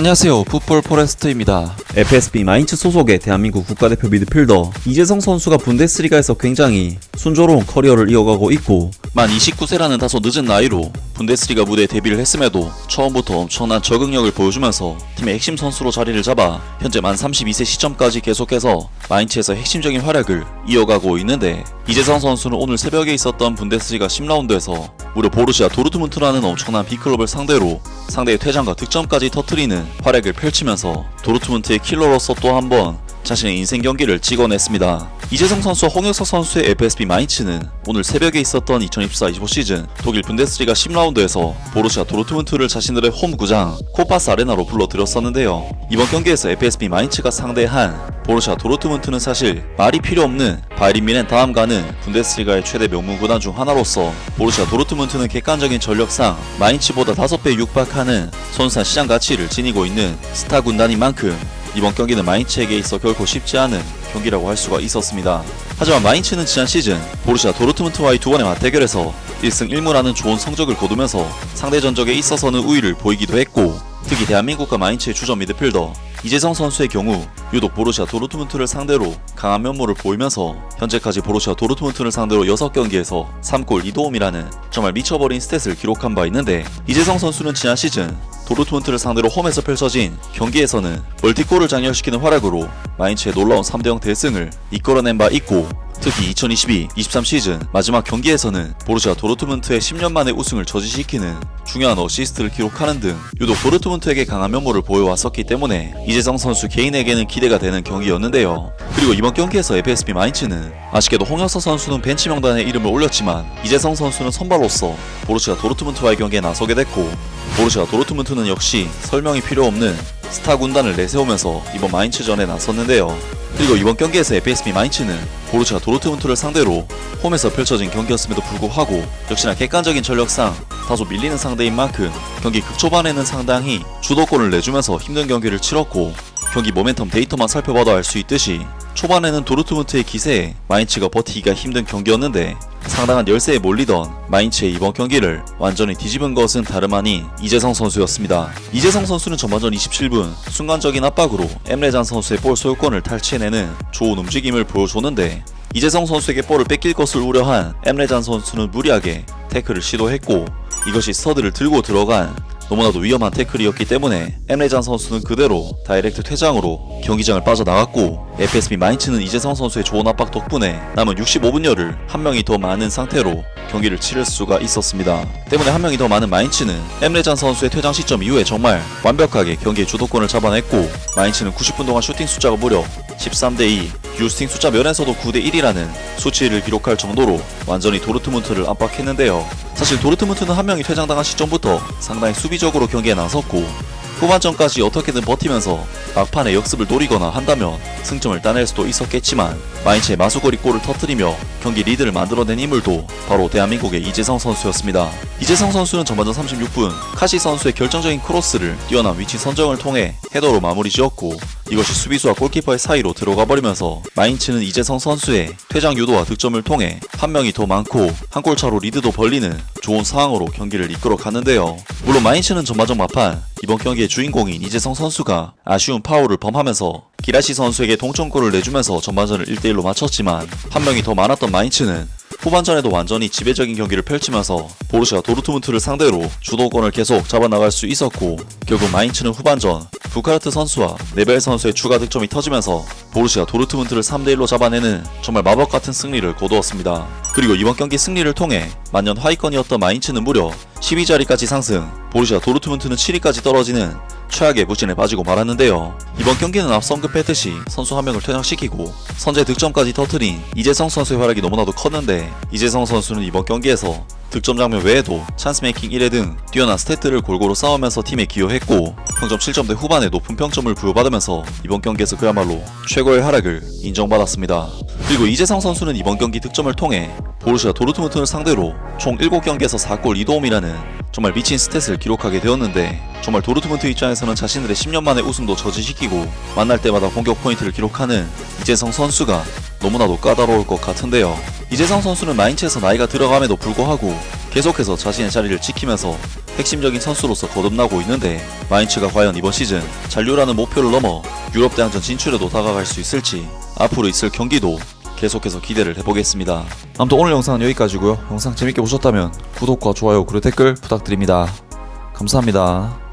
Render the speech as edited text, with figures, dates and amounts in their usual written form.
안녕하세요, 풋볼 포레스트입니다. FSB 마인츠 소속의 대한민국 국가대표 미드필더 이재성 선수가 분데스리가에서 굉장히 순조로운 커리어를 이어가고 있고, 만 29세라는 다소 늦은 나이로 분데스리가 무대에 데뷔를 했음에도 처음부터 엄청난 적응력을 보여주면서 팀의 핵심 선수로 자리를 잡아 현재 만 32세 시점까지 계속해서 마인츠에서 핵심적인 활약을 이어가고 있는데, 이재성 선수는 오늘 새벽에 있었던 분데스리가 10라운드에서 무려 보루시아 도르트문트라는 엄청난 빅클럽을 상대로 상대의 퇴장과 득점까지 터뜨리는 활약을 펼치면서 도르트문트의 킬러로서 또 한 번 자신의 인생 경기를 찍어냈습니다. 이재성 선수와 홍혁석 선수의 FSB 마인츠는 오늘 새벽에 있었던 2024-25 시즌 독일 분데스리가 10라운드에서 보루시아 도르트문트를 자신들의 홈 구장 코파스 아레나로 불러들였었는데요. 이번 경기에서 FSB 마인츠가 상대한 보루시아 도르트문트는 사실 말이 필요 없는 바이에른 뮌헨 다음 가는 분데스리가의 최대 명문 구단 중 하나로서 보루시아 도르트문트는 객관적인 전력상 마인츠보다 5배 육박하는 손산 시장 가치를 지니고 있는 스타 군단인 만큼 이번 경기는 마인츠에게 있어 결코 쉽지 않은 경기라고 할 수가 있었습니다. 하지만 마인츠는 지난 시즌 보루시아 도르트문트와의 두 번의 맞대결에서 1승 1무라는 좋은 성적을 거두면서 상대 전적에 있어서는 우위를 보이기도 했고, 특히 대한민국과 마인츠의 주전 미드필더 이재성 선수의 경우 유독 보루시아 도르트문트를 상대로 강한 면모를 보이면서 현재까지 보루시아 도르트문트를 상대로 6경기에서 3골 2도움이라는 정말 미쳐버린 스탯을 기록한 바 있는데, 이재성 선수는 지난 시즌 도르트문트를 상대로 홈에서 펼쳐진 경기에서는 멀티골을 장렬시키는 활약으로 마인츠의 놀라운 3대0 대승을 이끌어낸 바 있고, 특히 2022-23 시즌 마지막 경기에서는 보루시아 도르트문트의 10년 만의 우승을 저지시키는 중요한 어시스트를 기록하는 등 유독 도르트문트에게 강한 면모를 보여왔었기 때문에 이재성 선수 개인에게는 기대가 되는 경기였는데요. 그리고 이번 경기에서 FSB 마인츠는 아쉽게도 홍혁석 선수는 벤치 명단에 이름을 올렸지만 이재성 선수는 선발로서 보루시아 도르트문트와의 경기에 나서게 됐고, 보루시아 도르트문트는 역시 설명이 필요 없는 스타 군단을 내세우면서 이번 마인츠전에 나섰는데요. 그리고 이번 경기에서 FSB 마인츠는 보루시아 도르트문트를 상대로 홈에서 펼쳐진 경기였음에도 불구하고 역시나 객관적인 전력상 다소 밀리는 상대인 만큼 경기 극초반에는 상당히 주도권을 내주면서 힘든 경기를 치렀고, 경기 모멘텀 데이터만 살펴봐도 알 수 있듯이 초반에는 도르트문트의 기세에 마인츠가 버티기가 힘든 경기였는데, 상당한 열세에 몰리던 마인츠의 이번 경기를 완전히 뒤집은 것은 다름 아닌 이재성 선수였습니다. 이재성 선수는 전반전 27분 순간적인 압박으로 엠레잔 선수의 볼 소유권을 탈취해내는 좋은 움직임을 보여줬는데, 이재성 선수에게 볼을 뺏길 것을 우려한 엠레잔 선수는 무리하게 태클을 시도했고, 이것이 스터드를 들고 들어간 너무나도 위험한 태클이었기 때문에 엠레잔 선수는 그대로 다이렉트 퇴장으로 경기장을 빠져나갔고, FSB 마인츠는 이재성 선수의 좋은 압박 덕분에 남은 65분여를 한 명이 더 많은 상태로 경기를 치를 수가 있었습니다. 때문에 한 명이 더 많은 마인츠는 엠레잔 선수의 퇴장 시점 이후에 정말 완벽하게 경기의 주도권을 잡아냈고, 마인츠는 90분 동안 슈팅 숫자가 무려 13대2, 슈팅 숫자 면에서도 9대1이라는 수치를 기록할 정도로 완전히 도르트문트를 압박했는데요. 사실 도르트문트는 한 명이 퇴장당한 시점부터 상당히 수비적으로 경기에 나섰고, 후반전까지 어떻게든 버티면서 막판에 역습을 노리거나 한다면 승점을 따낼 수도 있었겠지만, 마인츠의 마수거리 골을 터뜨리며 경기 리드를 만들어낸 인물도 바로 대한민국의 이재성 선수였습니다. 이재성 선수는 전반전 36분 카시 선수의 결정적인 크로스를 뛰어난 위치 선정을 통해 헤더로 마무리 지었고, 이것이 수비수와 골키퍼의 사이로 들어가 버리면서 마인츠는 이재성 선수의 퇴장 유도와 득점을 통해 한 명이 더 많고 한 골차로 리드도 벌리는 좋은 상황으로 경기를 이끌어 갔는데요. 물론 마인츠는 전반전 막판 이번 경기의 주인공인 이재성 선수가 아쉬운 파울을 범하면서 기라시 선수에게 동점골을 내주면서 전반전을 1대1로 마쳤지만, 한 명이 더 많았던 마인츠는 후반전에도 완전히 지배적인 경기를 펼치면서 보루시아 도르트문트를 상대로 주도권을 계속 잡아나갈 수 있었고, 결국 마인츠는 후반전 부카르트 선수와 네벨 선수의 추가 득점이 터지면서 보루시아 도르트문트를 3대1로 잡아내는 정말 마법같은 승리를 거두었습니다. 그리고 이번 경기 승리를 통해 만년 하위권이었던 마인츠는 무려 12자리까지 상승, 보루시아 도르트문트는 7위까지 떨어지는 최악의 부진에 빠지고 말았는데요. 이번 경기는 앞서 언급했듯이 선수 한 명을 퇴장시키고 선제 득점까지 터뜨린 이재성 선수의 활약이 너무나도 컸는데, 이재성 선수는 이번 경기에서 득점 장면 외에도 찬스 메이킹 1회 등 뛰어난 스탯들을 골고루 쌓으면서 팀에 기여했고, 평점 7점대 후반에 높은 평점을 부여받으면서 이번 경기에서 그야말로 최고의 활약을 인정받았습니다. 그리고 이재성 선수는 이번 경기 득점을 통해 보루시아 도르트문트를 상대로 총 7경기에서 4골 2도움이라는 정말 미친 스탯을 기록하게 되었는데, 정말 도르트문트 입장에서는 자신들의 10년 만의 우승도 저지시키고 만날 때마다 공격 포인트를 기록하는 이재성 선수가 너무나도 까다로울 것 같은데요. 이재성 선수는 마인츠에서 나이가 들어감에도 불구하고 계속해서 자신의 자리를 지키면서 핵심적인 선수로서 거듭나고 있는데 마인츠가 과연 이번 시즌 잔류라는 목표를 넘어 유럽 대항전 진출에도 다가갈 수 있을지 앞으로 있을 경기도 계속해서 기대를 해보겠습니다. 아무튼 오늘 영상은 여기까지고요. 영상 재밌게 보셨다면 구독과 좋아요 그리고 댓글 부탁드립니다. 감사합니다.